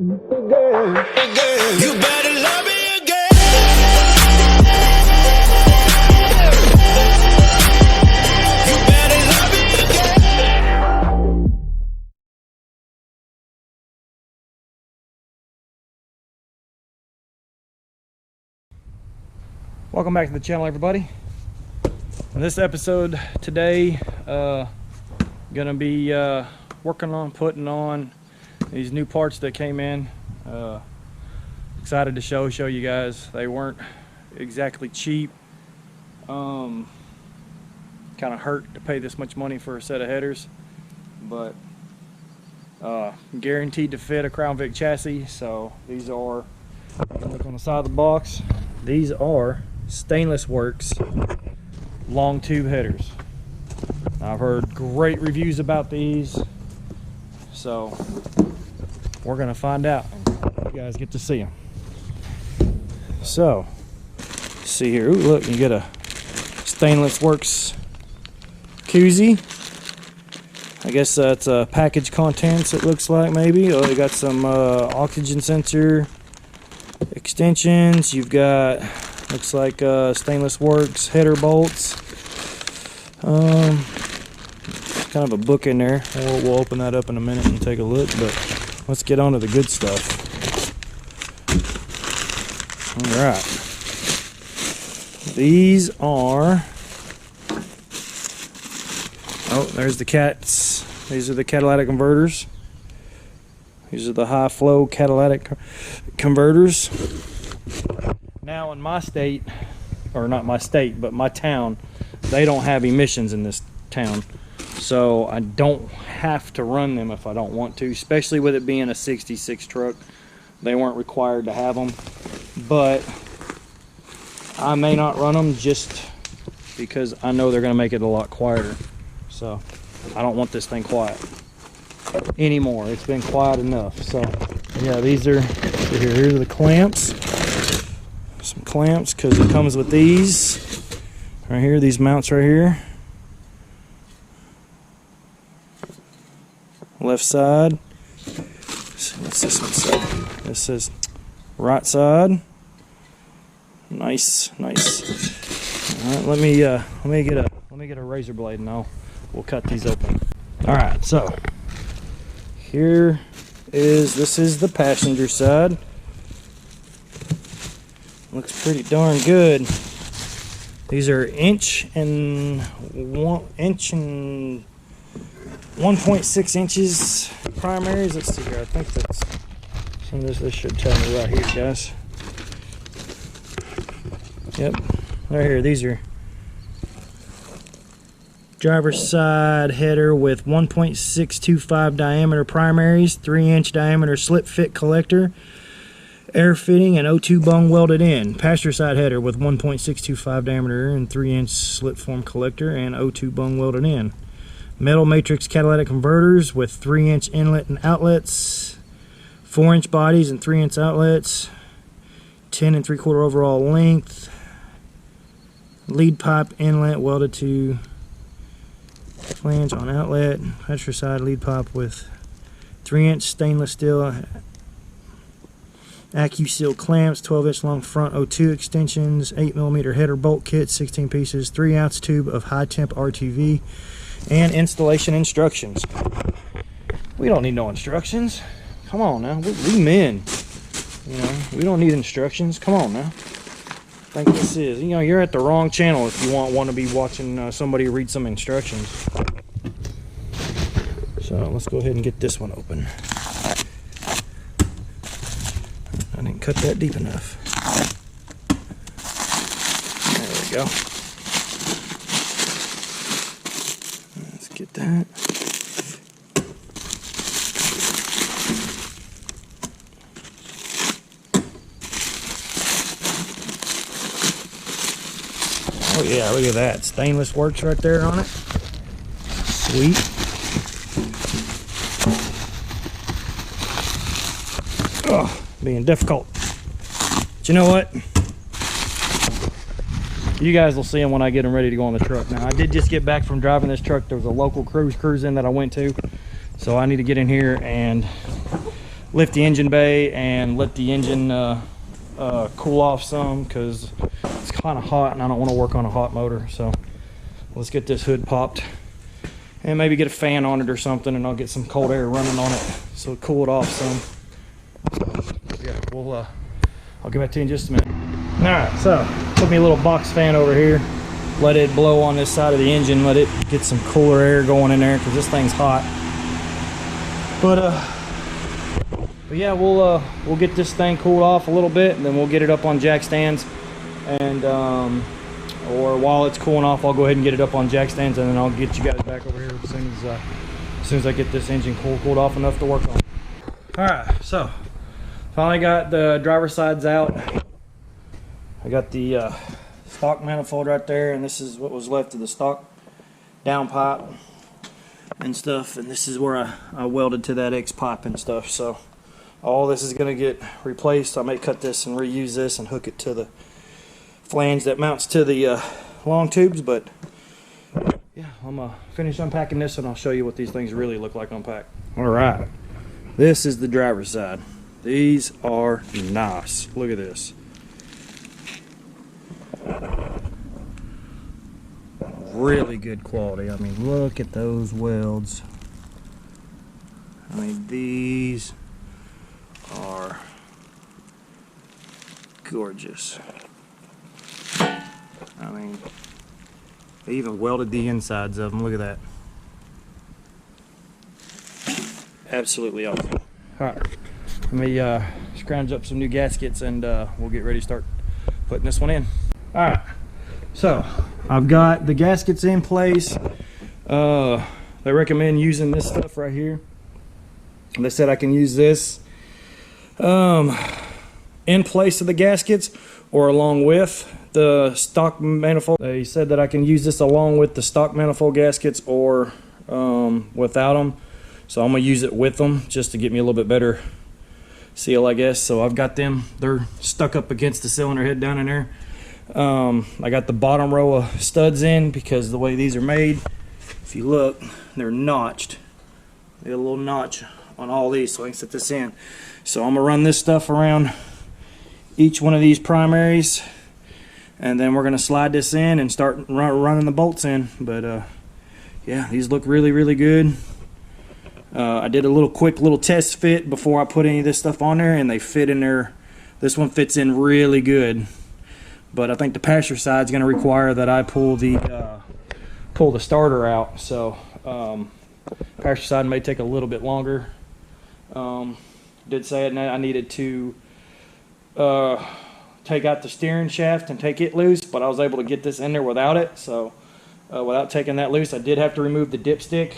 You better love me again. You better love me again. Welcome back to the channel, everybody. In this episode today, gonna be working on putting on these new parts that came in. Excited to show you guys. They weren't exactly cheap. Kind of hurt to pay this much money for a set of headers, but guaranteed to fit a Crown Vic chassis. So these are, look on the side of the box, these are Stainless Works long tube headers. I've heard great reviews about these, so we're gonna find out. You guys get to see them. So, see here. Ooh, look, you get a Stainless Works koozie. I guess that's package contents. It looks like maybe. Oh, they got some oxygen sensor extensions. You've got, looks like Stainless Works header bolts. Kind of a book in there. We'll open that up in a minute and take a look, but let's get on to the good stuff. Alright. These are, oh, there's the cats. These are the catalytic converters. These are the high flow catalytic converters. Now in my state, or not my state, but my town, they don't have emissions in this town. So I don't have to run them if I don't want to, especially with it being a 66 truck. They weren't required to have them, but I may not run them just because I know they're going to make it a lot quieter. So I don't want this thing quiet anymore. It's been quiet enough. So yeah, these are, here's the clamps. Some clamps, because it comes with these right here, these mounts right here. Left side. What's this one say? This says right side. Nice. All right, let me get a razor blade and we'll cut these open. All right, so this is the passenger side. Looks pretty darn good. These are inch and 1.6 inches primaries. Let's see here. I think that's some of this should tell me right here, guys. Yep, right here. These are driver's side header with 1.625 diameter primaries, 3-inch diameter slip fit collector, air fitting, and O2 bung welded in. Passenger side header with 1.625 diameter and 3-inch slip form collector and O2 bung welded in. Metal matrix catalytic converters with 3-inch inlet and outlets, 4-inch bodies and 3-inch outlets, 10 3/4 overall length, lead pipe inlet welded to flange on outlet, passenger side lead pipe with 3-inch stainless steel AccuSeal clamps, 12-inch long front O2 extensions, 8mm header bolt kit, 16 pieces, 3-ounce tube of high temp RTV, and installation instructions. We don't need no instructions. Come on now, we men. You know, we don't need instructions. Come on now. I think this is, you know, you're at the wrong channel if you want to be watching somebody read some instructions. So let's go ahead and get this one open. I didn't cut that deep enough. There we go. Let's get that. Oh yeah, look at that. Stainless Works right there on it. Sweet. Oh, being difficult. But you know what? You guys will see them when I get them ready to go on the truck. Now, I did just get back from driving this truck. There was a local cruise in that I went to. So I need to get in here and lift the engine bay and let the engine cool off some, because it's kind of hot and I don't want to work on a hot motor. So let's get this hood popped and maybe get a fan on it or something, and I'll get some cold air running on it so it'll cool it off some. So, yeah, I'll get back to you in just a minute. All right, so put me a little box fan over here, let it blow on this side of the engine, let it get some cooler air going in there because this thing's hot. But yeah, we'll get this thing cooled off a little bit, and then we'll get it up on jack stands, and or while it's cooling off, I'll go ahead and get it up on jack stands, and then I'll get you guys back over here as soon as I get this engine cooled off enough to work on. All right, so finally got the driver's sides out. I got the stock manifold right there, and this is what was left of the stock downpipe and stuff, and this is where I welded to that X pipe and stuff. So all this is going to get replaced. I may cut this and reuse this and hook it to the flange that mounts to the long tubes. But yeah, I'm gonna finish unpacking this and I'll show you what these things really look like unpacked. All right, this is the driver's side. These are nice. Look at this. Really good quality. I mean, look at those welds. I mean, these are gorgeous. I mean, they even welded the insides of them. Look at that. Absolutely awesome. All right, let me scrounge up some new gaskets, and we'll get ready to start putting this one in. All right, so I've got the gaskets in place. They recommend using this stuff right here. They said I can use this in place of the gaskets or along with the stock manifold. They said that I can use this along with the stock manifold gaskets or without them. So I'm gonna use it with them just to get me a little bit better seal, I guess. So I've got them, they're stuck up against the cylinder head down in there. I got the bottom row of studs in because the way these are made, if you look, they're notched. They got a little notch on all these, so I can set this in. So I'm gonna run this stuff around each one of these primaries, and then we're gonna slide this in and start running the bolts in. But yeah, these look really, really good. I did a quick little test fit before I put any of this stuff on there, and they fit in there. This one fits in really good. But I think the passenger side is going to require that I pull the starter out. So passenger side may take a little bit longer. Did say I needed to take out the steering shaft and take it loose, but I was able to get this in there without it. So without taking that loose, I did have to remove the dipstick,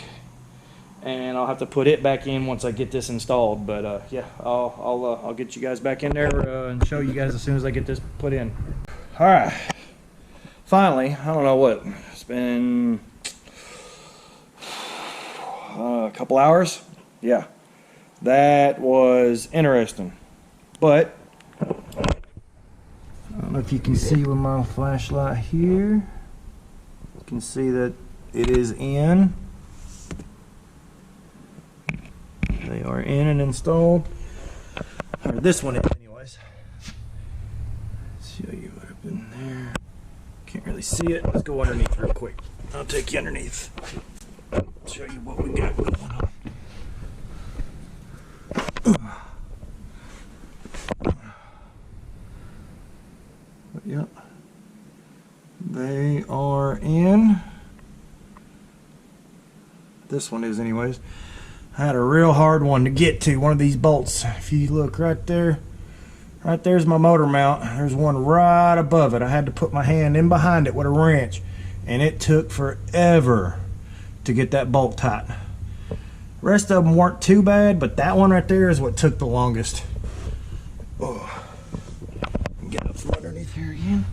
and I'll have to put it back in once I get this installed. But yeah, I'll get you guys back in there and show you guys as soon as I get this put in. All right, finally, I don't know what, it's been a couple hours. Yeah, that was interesting. But I don't know if you can see with my flashlight here. You can see that it is in. They are in and installed. Or this one is anyways. Let's show you what I've been there. Can't really see it. Let's go underneath real quick. I'll take you underneath. Show you what we got going on. But yep. They are in. This one is anyways. I had a real hard one to get to, one of these bolts. If you look right there, right there's my motor mount. There's one right above it. I had to put my hand in behind it with a wrench, and it took forever to get that bolt tight. The rest of them weren't too bad, but that one right there is what took the longest. Oh. Get up from underneath here again.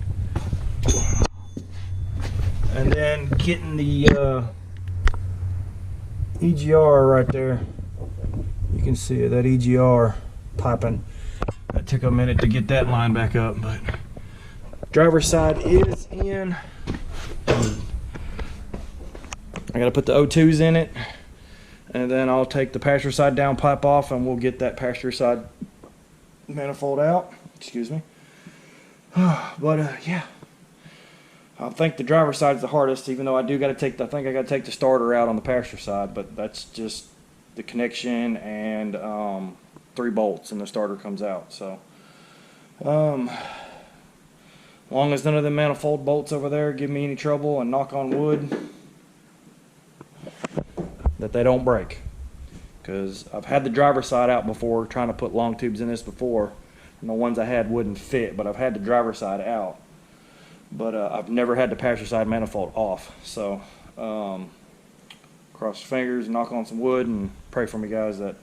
And then getting the EGR right there. You can see it, that EGR piping. That took a minute to get that line back up, but driver's side is in. I gotta put the O2s in it. and then I'll take the passenger side downpipe off, and we'll get that passenger side manifold out. Excuse me. But yeah, I think the driver's side is the hardest, even though I do got to take. I think I got to take the starter out on the passenger side, but that's just the connection and 3 bolts, and the starter comes out. So, long as none of the manifold bolts over there give me any trouble, and knock on wood that they don't break, because I've had the driver's side out before trying to put long tubes in this before, and the ones I had wouldn't fit, but I've had the driver's side out. But I've never had the passenger side manifold off. So cross your fingers, knock on some wood, and pray for me, guys, that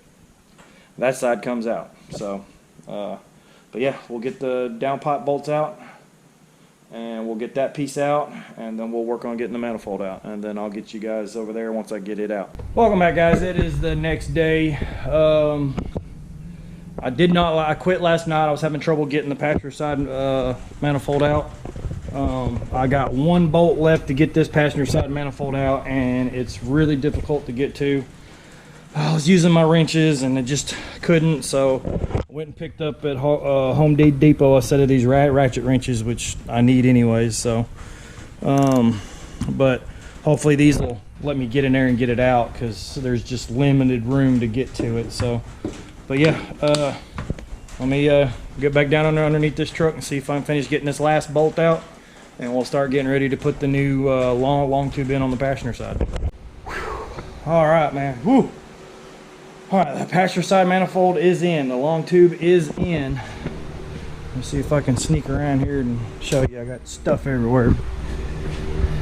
that side comes out. So but yeah, we'll get the downpipe bolts out, and we'll get that piece out, and then we'll work on getting the manifold out, and then I'll get you guys over there once I get it out. Welcome back, guys. It is the next day. I quit last night. I was having trouble getting the passenger side manifold out. I got 1 bolt left to get this passenger side manifold out, and it's really difficult to get to. I was using my wrenches and it just couldn't, so I went and picked up at Home Depot a set of these ratchet wrenches, which I need anyways. So but hopefully these will let me get in there and get it out, because there's just limited room to get to it. So but yeah, let me get back down underneath this truck and see if I can finish getting this last bolt out, and we'll start getting ready to put the new long tube in on the passenger side. All right, man. Woo. All right, the passenger side manifold is in. The long tube is in. Let's see if I can sneak around here and show you. I got stuff everywhere.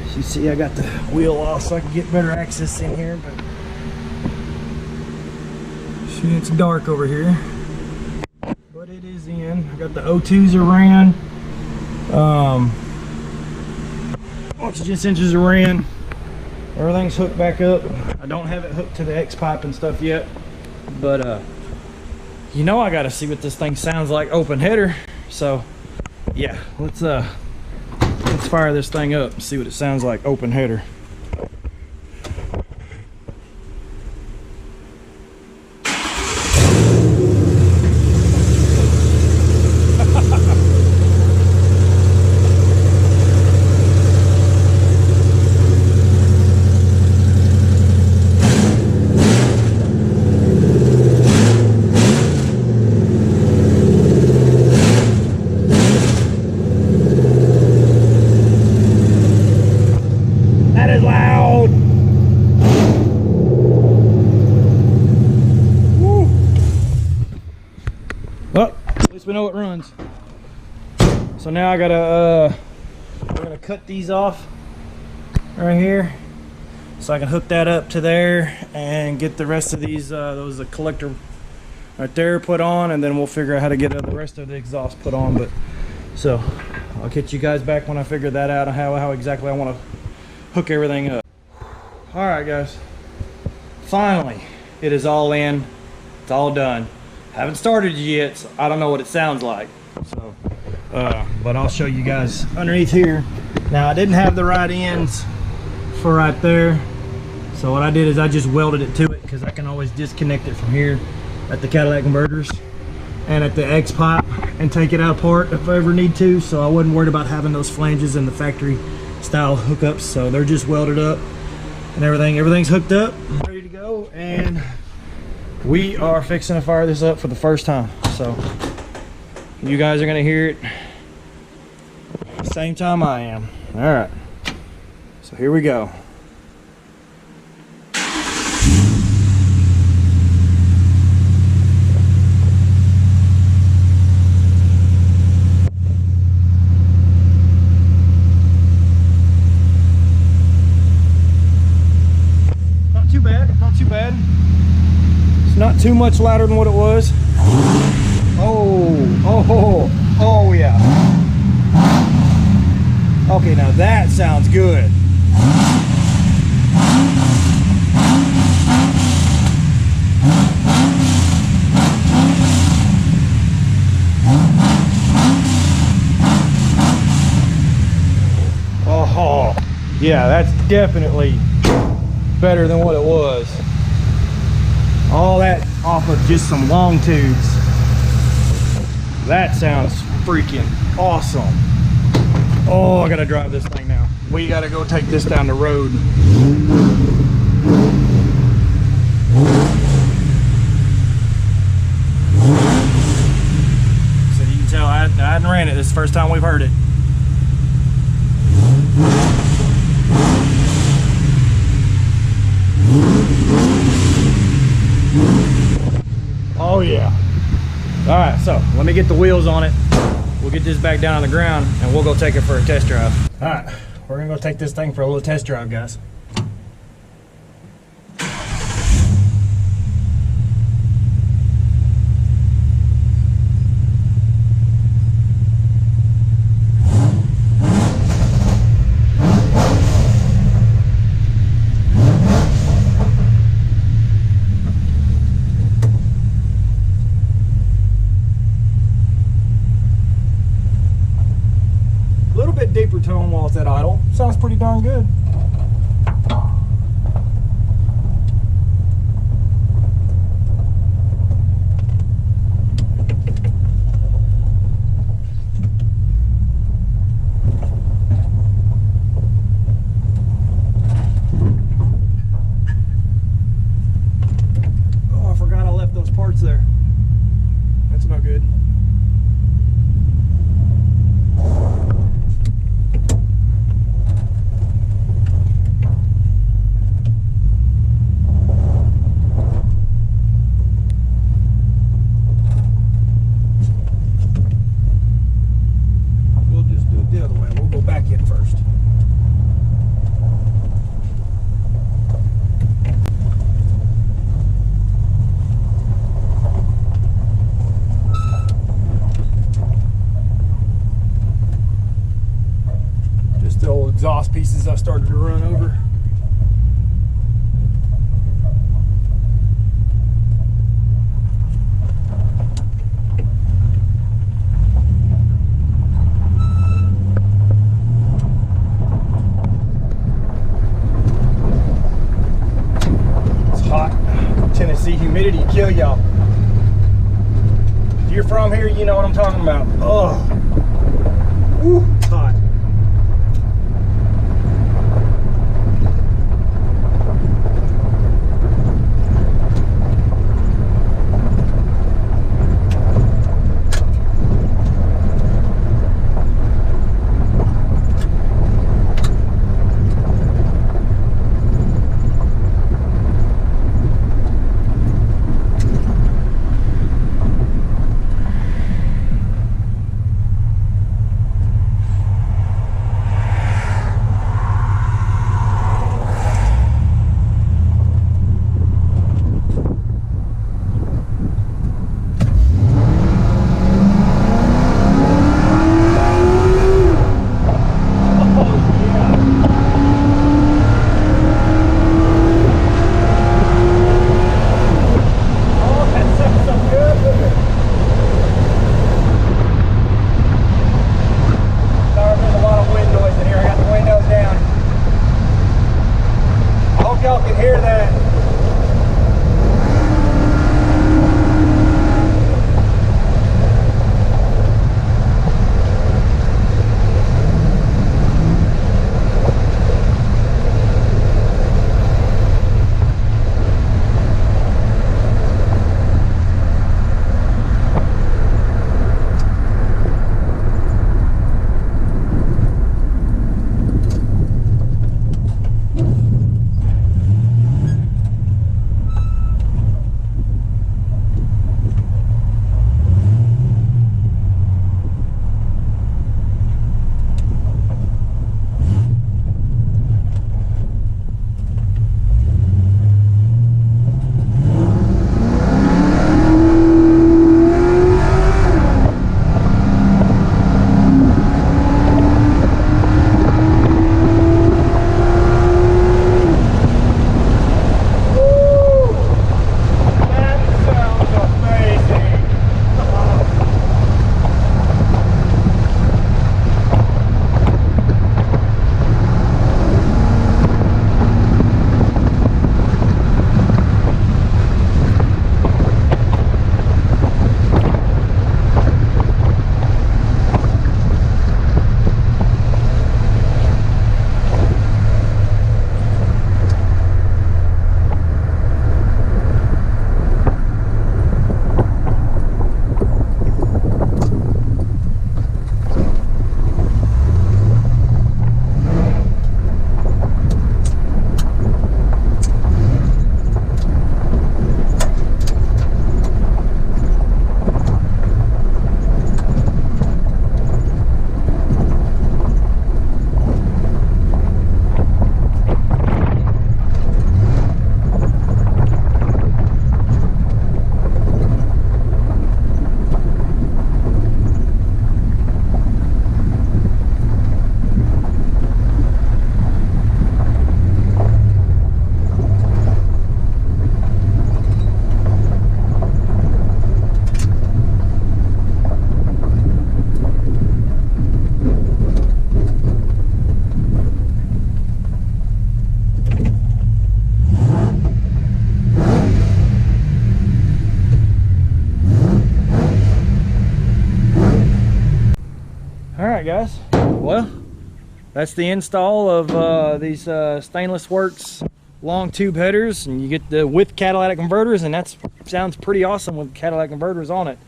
As you see, I got the wheel off so I can get better access in here. But see, it's dark over here. But it is in. I got the O2s are ran. Oxygen sensors are ran. Everything's hooked back up. I don't have it hooked to the X pipe and stuff yet, but you know, I gotta see what this thing sounds like open header. So yeah, let's fire this thing up and see what it sounds like open header. We know it runs. So now I gotta we're gonna cut these off right here so I can hook that up to there and get the rest of these those collector right there put on, and then we'll figure out how to get the rest of the exhaust put on. But so I'll get you guys back when I figure that out and how exactly I want to hook everything up. All right, guys, finally it is all in. It's all done. Haven't started yet, so I don't know what it sounds like. So, but I'll show you guys underneath here. Now I didn't have the right ends for right there, so what I did is I just welded it to it, because I can always disconnect it from here at the catalytic converters and at the X pipe and take it out apart if I ever need to. So I wasn't worried about having those flanges and the factory style hookups. So they're just welded up and everything's hooked up, ready to go, and we are fixing to fire this up for the first time. So you guys are gonna hear it same time I am. All right, so here we go. Not too bad, not too bad. Not too much louder than what it was. Oh yeah. Okay, now that sounds good. Oh yeah, that's definitely better than what it was. All that off of just some long tubes. That sounds freaking awesome. Oh, I gotta drive this thing now. We gotta go take this down the road. So you can tell I hadn't ran it. This is the first time we've heard it. Oh yeah. All right, so let me get the wheels on it. We'll get this back down on the ground and we'll go take it for a test drive. All right, we're gonna go take this thing for a little test drive, guys. Deeper tone while it's at idle. Sounds pretty darn good. Oh, I forgot I left those parts there. That's no good. Exhaust pieces I started to run over. It's hot. Tennessee humidity kill y'all. If you're from here, you know what I'm talking about. Oh, woo, it's hot. right, guys. Well, that's the install of these Stainless Works long tube headers, and you get the with catalytic converters, and that sounds pretty awesome with catalytic converters on it.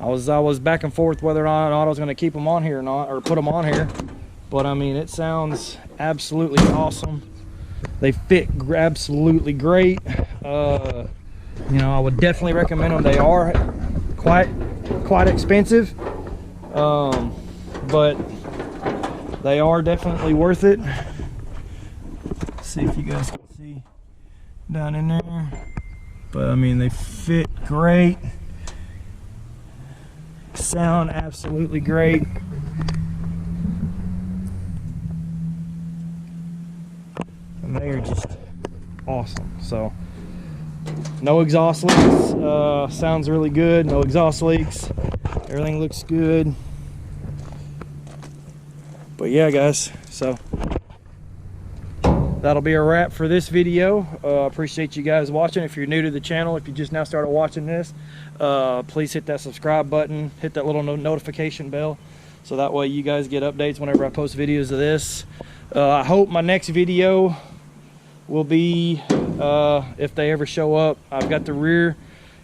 I was back and forth whether or not I was going to keep them on here or not, or put them on here, but I mean, it sounds absolutely awesome. They fit absolutely great. You know, I would definitely recommend them. They are quite expensive, but they are definitely worth it. Let's see if you guys can see down in there, but I mean, they fit great, sound absolutely great. And they are just awesome. So no exhaust leaks, sounds really good, no exhaust leaks, everything looks good. But yeah, guys, so that'll be a wrap for this video. Appreciate you guys watching. If you're new to the channel, if you just now started watching this, please hit that subscribe button, hit that little notification bell, so that way you guys get updates whenever I post videos of this. I hope my next video will be, if they ever show up, I've got the rear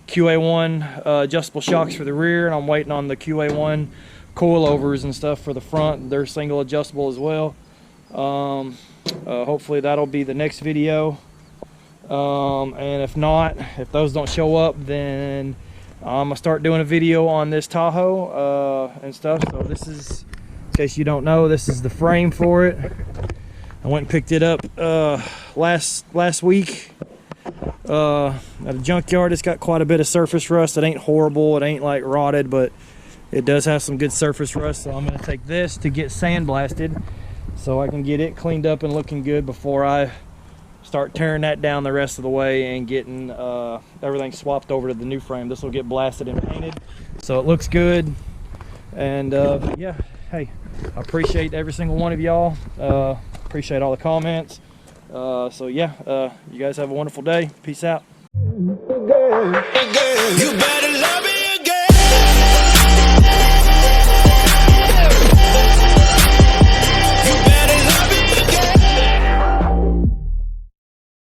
QA1 adjustable shocks for the rear, and I'm waiting on the QA1 coilovers and stuff for the front. They're single adjustable as well. Hopefully that'll be the next video, and if not, if those don't show up, then I'm gonna start doing a video on this Tahoe and stuff. So this is, in case you don't know, this is the frame for it. I went and picked it up last week at a junkyard. It's got quite a bit of surface rust. It ain't horrible, it ain't like rotted, but it does have some good surface rust. So I'm going to take this to get sandblasted so I can get it cleaned up and looking good before I start tearing that down the rest of the way and getting everything swapped over to the new frame. This will get blasted and painted so it looks good. And yeah, hey, I appreciate every single one of y'all. Appreciate all the comments. So yeah, you guys have a wonderful day. Peace out. You better love